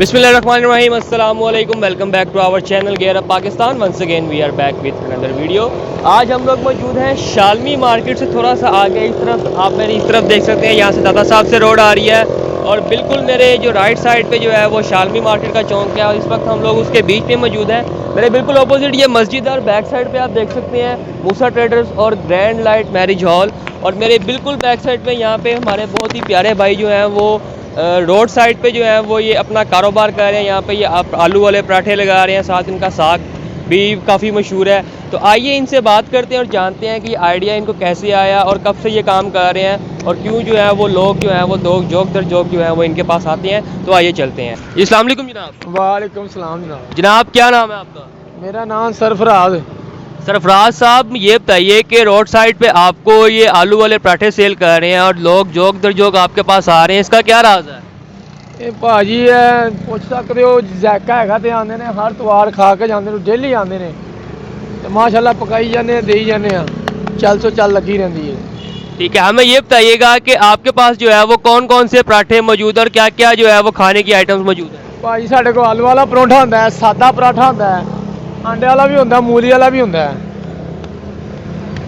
बिस्मिल्लाहिर्रहमानिर्रहीम, अस्सलाम वालेकुम, welcome back to our channel gear up Pakistan. Once again we are back with another video. आज हम लोग मौजूद हैं शालमी मार्केट से थोड़ा सा आगे। इस तरफ आप मेरी इस तरफ देख सकते हैं, यहाँ से दादा साहब से रोड आ रही है और बिल्कुल मेरे जो राइट साइड पे जो है वो शालमी मार्केट का चौक है और इस वक्त हम लोग उसके बीच में मौजूद हैं। मेरे बिल्कुल अपोजिट ये मस्जिद है और बैक साइड पे आप देख सकते हैं मूसा ट्रेडर्स और ग्रैंड लाइट मैरिज हॉल। और मेरे बिल्कुल बैक साइड पे यहाँ पे हमारे बहुत ही प्यारे भाई जो हैं वो रोड साइड पे जो है वो ये अपना कारोबार कर रहे हैं। यहाँ पे ये आलू वाले पराठे लगा रहे हैं, साथ इनका साग भी काफ़ी मशहूर है। तो आइए इनसे बात करते हैं और जानते हैं कि आइडिया इनको कैसे आया और कब से ये काम कर रहे हैं और क्यों जो है वो लोग जो है वो जोक दर जोक जो है वो इनके पास आते हैं। तो आइए चलते हैं। अस्सलाम वालेकुम जनाब। वालेकुम सलाम जनाब। जनाब क्या नाम है आपका? मेरा नाम सरफराज। सरफराज साहब, ये बताइए कि रोड साइड पे आपको ये आलू वाले पराठे सेल कर रहे हैं और लोग जोक दर जोक आपके पास आ रहे हैं, इसका क्या राज है? ਇਹ ਭਾਜੀ ਹੈ ਪੁੱਛ ਸਕਦੇ ਹੋ, ਜ਼ਾਇਕਾ ਹੈਗਾ ਤੇ ਆਉਂਦੇ ਨੇ ਹਰ ਤਵਾਰ ਖਾ ਕੇ ਜਾਂਦੇ ਨੇ, ਡੇਲੀ ਆਉਂਦੇ ਨੇ ਤੇ ਮਾਸ਼ਾਅੱਲਾ ਪਕਾਈ ਜਾਂਦੇ ਆ, ਦੇਈ ਜਾਂਦੇ ਆ, ਚੱਲ ਸੋ ਚੱਲ ਲੱਗੀ ਰਹਿੰਦੀ ਹੈ। ठीक है, हमें ये बताइएगा कि आपके पास जो है वो कौन कौन से पराठे मौजूद है और क्या क्या जो है वो खाने की आइटम्स मौजूद है? ਭਾਜੀ ਸਾਡੇ ਕੋਲ ਆਲੂ ਵਾਲਾ ਪਰੌਂਠਾ ਹੁੰਦਾ ਹੈ, ਸਾਦਾ ਪਰਾਠਾ ਹੁੰਦਾ ਹੈ, ਆਂਡੇ ਵਾਲਾ भी ਹੁੰਦਾ, मूली वाला भी ਹੁੰਦਾ है।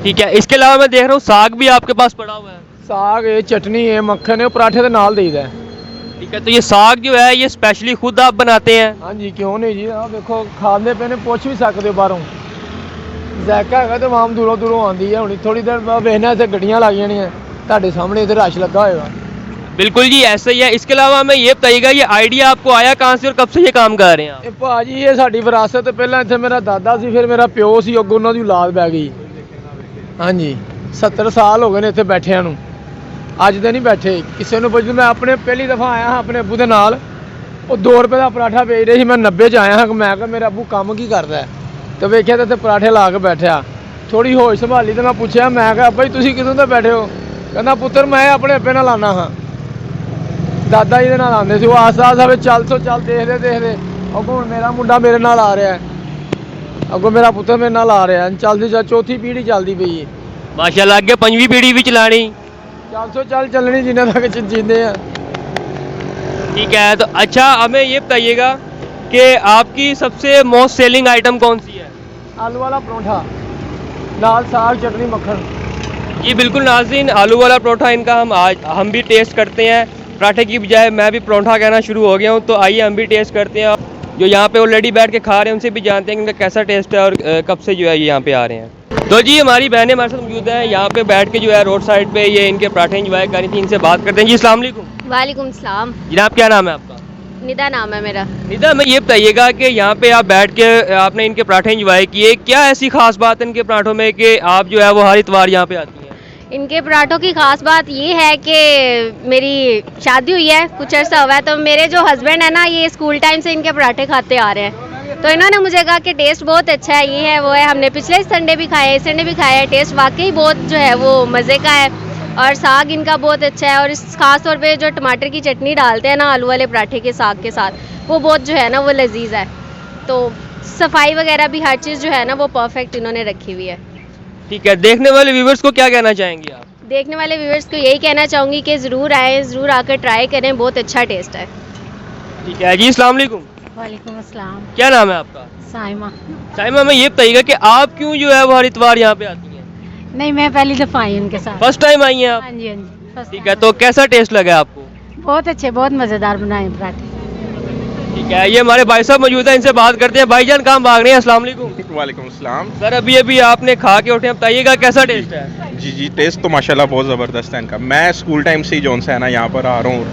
ठीक है, इसके अलावा मैं देख रहा हूँ साग भी आपके पास पड़ा हुआ है। ਸਾਗ ਹੈ, ਚਟਨੀ ਹੈ, ਮੱਖਣ ਹੈ, ਪਰਾਠੇ ਦੇ ਨਾਲ ਦੇਈਦਾ ਹੈ। ठीक है, तो ये साग जो है ये स्पेशली खुद आप बनाते हैं? ਹਾਂਜੀ ਕਿਉਂ ਨਹੀਂ ਜੀ, ਆਹ ਦੇਖੋ ਖਾਂਦੇ ਪਏ ਨੇ, ਪੁੱਛ ਵੀ ਸਕਦੇ ਹੋ ਬਾਹਰੋਂ। ਜ਼ਾਇਕਾ ਹੈਗਾ ਤੇ ਆਮ ਦੂਰੋਂ ਦੂਰੋਂ ਆਉਂਦੀ ਹੈ। ਹੁਣ ਥੋੜੀ ਦੇਰ ਬਾਅਦ ਵੇਖਣਾ ਇੱਥੇ ਗੱਡੀਆਂ ਲੱਗ ਜਾਣੀਆਂ, ਤੁਹਾਡੇ ਸਾਹਮਣੇ ਇੱਥੇ रश लगा होएगा। बिल्कुल जी ऐसा ही है। इसके अलावा हमें ये बताइएगा ये आइडिया आपको आया कहाँ से और कब से ये काम कर रहे हैं आप? ਇਹ ਭਾਜੀ ਇਹ ਸਾਡੀ ਵਿਰਾਸਤ ਹੈ। ਪਹਿਲਾਂ ਇੱਥੇ ਮੇਰਾ ਦਾਦਾ ਸੀ, ਫਿਰ ਮੇਰਾ ਪਿਓ ਸੀ, ਅੱਗੋਂ ਉਹਨਾਂ ਦੀ ਔਲਾਦ ਪੈ ਗਈ। ਹਾਂਜੀ 70 ਸਾਲ ਹੋ ਗਏ ਨੇ ਇੱਥੇ ਬੈਠਿਆਂ ਨੂੰ, ਅੱਜ ਦੇ ਨਹੀਂ ਬੈਠੇ ਕਿਸੇ ਨੂੰ ਪੁੱਛ। ਮੈਂ ਆਪਣੇ ਪਹਿਲੀ ਦਫਾ ਆਇਆ ਹਾਂ ਆਪਣੇ ਅੱਬੂ ਦੇ ਨਾਲ, ਉਹ 2 ਰੁਪਏ ਦਾ ਪਰਾਠਾ ਵੇਚ ਰਹੇ ਸੀ। ਮੈਂ 90 'ਚ ਆਇਆ ਹਾਂ। ਮੈਂ ਕਿਹਾ ਮੇਰਾ ਅੱਬੂ ਕੰਮ ਕੀ ਕਰਦਾ ਹੈ, ਤੇ ਵੇਖਿਆ ਤਾਂ ਇੱਥੇ ਪਰਾਠੇ ਲਾ ਕੇ ਬੈਠਿਆ। ਥੋੜੀ ਹੋਸ਼ ਸੰਭਾਲੀ ਤੇ ਮੈਂ ਪੁੱਛਿਆ, ਮੈਂ ਕਿਹਾ ਅੱਬਾ ਜੀ ਤੁਸੀਂ ਕਿਦੋਂ ਤੋਂ ਬੈਠੇ ਹੋ? ਕਹਿੰਦਾ ਪੁੱਤਰ ਮੈਂ ਆਪਣੇ ਅੱਬੇ ਨਾਲ ਆਉਣਾ ਹਾਂ, ਦਾਦਾ ਜੀ ਦੇ ਨਾਲ ਆਉਂਦੇ ਸੀ। ਉਹ ਆਸਾ ਵਿੱਚ ਚੱਲ ਸੋ ਚੱਲ ਦੇਖਦੇ ਦੇਖਦੇ ਅੱਗੋਂ ਹੁਣ ਮੇਰਾ ਮੁੰਡਾ ਮੇਰੇ ਨਾਲ ਆ ਰਿਹਾ, ਅੱਗੋਂ ਮੇਰਾ ਪੁੱਤਰ ਮੇਰੇ ਨਾਲ ਆ ਰਿਹਾ। ਚੱਲਦੀ ਚੱਲ ਚੌਥੀ ਪੀੜ੍ਹੀ ਚੱਲਦੀ ਪਈ ਹੈ माशाल्लाह, आगे 5वीं पीढ़ी भी चलानी। ਚੱਲ ਸੋ ਚੱਲ ਚੱਲਣੀ ਜਿੰਨੇ ਤੱਕ ਜਿੰਦੇ ਆ। ठीक है, तो अच्छा हमें ये बताइएगा कि आपकी सबसे मोस्ट सेलिंग आइटम कौन सी है? आलू वाला परोठा दाल साग चटनी मक्खन। जी बिल्कुल नाज़रीन, आलू वाला परोठा इनका हम भी टेस्ट करते हैं। पराठे की बजाय मैं भी परोठा कहना शुरू हो गया हूँ। तो आइए हम भी टेस्ट करते हैं। जो यहाँ पे ऑलरेडी बैठ के खा रहे हैं उनसे भी जानते हैं कि इनका कैसा टेस्ट है और कब से जो है ये यहाँ पे आ रहे हैं। तो जी हमारी बहनें हमारे साथ मौजूद हैं यहाँ पे बैठ के जो है रोड साइड पे ये इनके पराठे इंजॉय कर रही थी। इनसे बात करते हैं। जी अस्सलाम वालेकुम। वालेकुम सलाम। जनाब क्या नाम है आपका? निदा नाम है मेरा। निदा, हमें ये बताइएगा कि यहाँ पे आप बैठ के आपने इनके पराठे इंजॉय किए, क्या ऐसी खास बात है इनके पराठों में कि आप जो है वो हर इतवार यहाँ पे आती हैं? इनके पराठों की खास बात ये है कि मेरी शादी हुई है, कुछ अर्सा हुआ है, तो मेरे जो हस्बैंड है ना ये स्कूल टाइम से इनके पराठे खाते आ रहे हैं। तो इन्होंने मुझे कहा कि टेस्ट बहुत अच्छा है, ये है वो है। हमने पिछले संडे भी खाए, इस संडे भी खाया है। टेस्ट वाकई बहुत जो है वो मज़े का है और साग इनका बहुत अच्छा है। और इस खास तौर पे जो टमाटर की चटनी डालते हैं ना आलू वाले पराठे के साग के साथ, वो बहुत जो है ना वो लजीज है। तो सफाई वगैरह भी हर चीज़ जो है ना वो परफेक्ट इन्होंने रखी हुई है। ठीक है, देखने वाले व्यूवर्स को क्या कहना चाहेंगी आप? देखने वाले व्यूवर्स को यही कहना चाहूँगी कि ज़रूर आएँ, ज़रूर आकर ट्राई करें, बहुत अच्छा टेस्ट है। ठीक है जी, अस्सलाम वालेकुम। वालेकुम अस्सलाम। क्या नाम है आपका? साइमा। साइमा, हमें ये बताइएगा कि आप क्यों जो है वो हर इतवार यहाँ पे आती हैं? नहीं, मैं पहली दफ़ा आई उनके साथ। फर्स्ट टाइम आई हैं आप? हाँ जी हाँ जी, first ठीक है, time। तो कैसा टेस्ट लगा आपको? बहुत अच्छे, बहुत मज़ेदार बनाए पराठे। ठीक है, ये हमारे भाई साहब मौजूद हैं, इनसे बात करते हैं। भाईजान कहाँ भाग रहे हैं? अस्सलाम वालेकुम। वालेकुम सलाम। सर अभी अभी आपने खा के उठे, बताइएगा कैसा टेस्ट है? जी जी, टेस्ट तो माशाल्लाह बहुत ज़बरदस्त है इनका। मैं स्कूल टाइम से ही जौन सा है ना यहाँ पर आ रहा हूँ,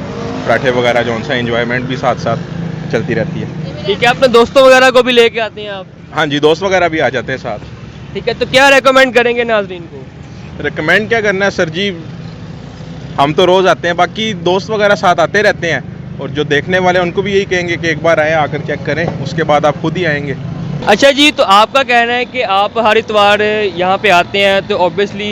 पराठे वगैरह जौन सा एंजॉयमेंट भी साथ साथ चलती रहती है। ठीक है, अपने दोस्तों वगैरह को भी लेके आते हैं आप? हाँ जी, दोस्त वगैरह भी आ जाते हैं साथ। ठीक है, तो क्या रेकमेंड करेंगे नाजरीन को? रिकमेंड क्या करना है सर जी, हम तो रोज़ आते हैं, बाकी दोस्त वगैरह साथ आते रहते हैं और जो देखने वाले उनको भी यही कहेंगे कि एक बार आए, आकर चेक करें, उसके बाद आप खुद ही आएंगे। अच्छा जी, तो आपका कहना है कि आप हर इतवार यहाँ पे आते हैं तो ऑब्वियसली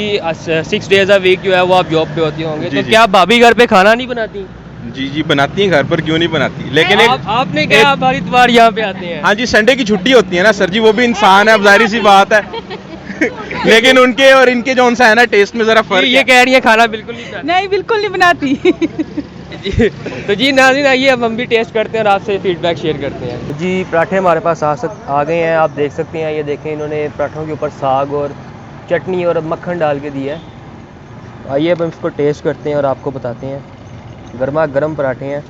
6 डेज अ वीक जो है वो आप जॉब पे होती होंगे, जी, तो जी। क्या भाभी घर पे खाना नहीं बनाती? जी जी बनाती हैं घर पर, क्यों नहीं बनाती, लेकिन आपने क्या आप हर इतवार यहाँ पे आते हैं? हाँ जी, संडे की छुट्टी होती है ना सर जी, वो भी इंसान है, अब जाहिर सी बात है। लेकिन उनके और इनके जौन सा है ना टेस्ट में ज़रा फर्क ये है। कह रही है खाना बिल्कुल नहीं खाती। नहीं बिल्कुल नहीं बनाती। जी तो जी नाज़रीन आइए अब हम भी टेस्ट करते हैं और आपसे फीडबैक शेयर करते हैं। जी पराठे हमारे पास आ गए हैं, आप देख सकते हैं। ये देखें इन्होंने पराठों के ऊपर साग और चटनी और मक्खन डाल के दिया है। आइए अब हम इसको टेस्ट करते हैं और आपको बताते हैं। गर्मा गर्म पराठे हैं।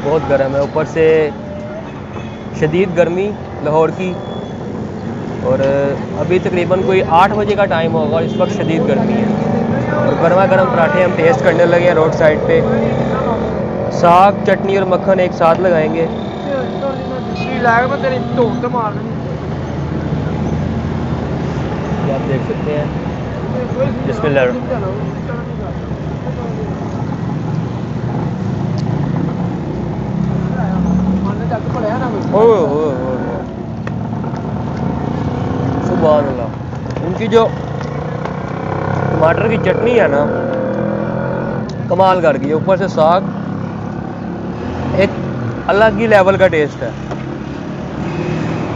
बहुत गर्म है, ऊपर से शदीद गर्मी लाहौर की। और अभी तकरीबन कोई 8 बजे का टाइम होगा और इस वक्त शदीद गर्मी है। और गर्मा गर्म पराठे हम टेस्ट करने लगे हैं रोड साइड पे। साग चटनी और मक्खन एक साथ लगाएंगे। ये आप देख सकते हैं। बिस्मिल्लाह। सुभान अल्लाह। उनकी जो टमाटर की चटनी है ना कमाल कर गई, ऊपर से साग, एक अलग ही लेवल का टेस्ट है।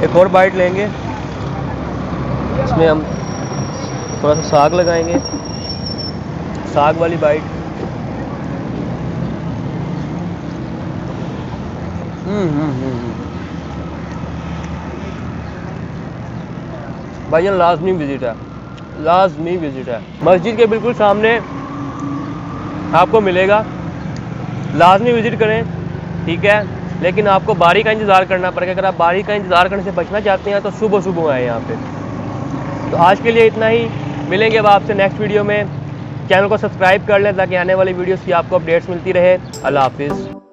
एक और बाइट लेंगे, इसमें हम थोड़ा सा साग लगाएंगे, साग वाली बाइट। भाईजान लाजमी विजिट है, लाजमी विजिट है। मस्जिद के बिल्कुल सामने आपको मिलेगा, लाजमी विजिट करें, ठीक है। लेकिन आपको बारी का इंतज़ार करना पड़ेगा। अगर आप बारी का इंतज़ार करने से बचना चाहते हैं तो सुबह सुबह आए यहाँ पे। तो आज के लिए इतना ही, मिलेंगे अब आपसे नेक्स्ट वीडियो में। चैनल को सब्सक्राइब कर लें ताकि आने वाली वीडियोस की आपको अपडेट्स मिलती रहे। अल्लाह हाफिज़।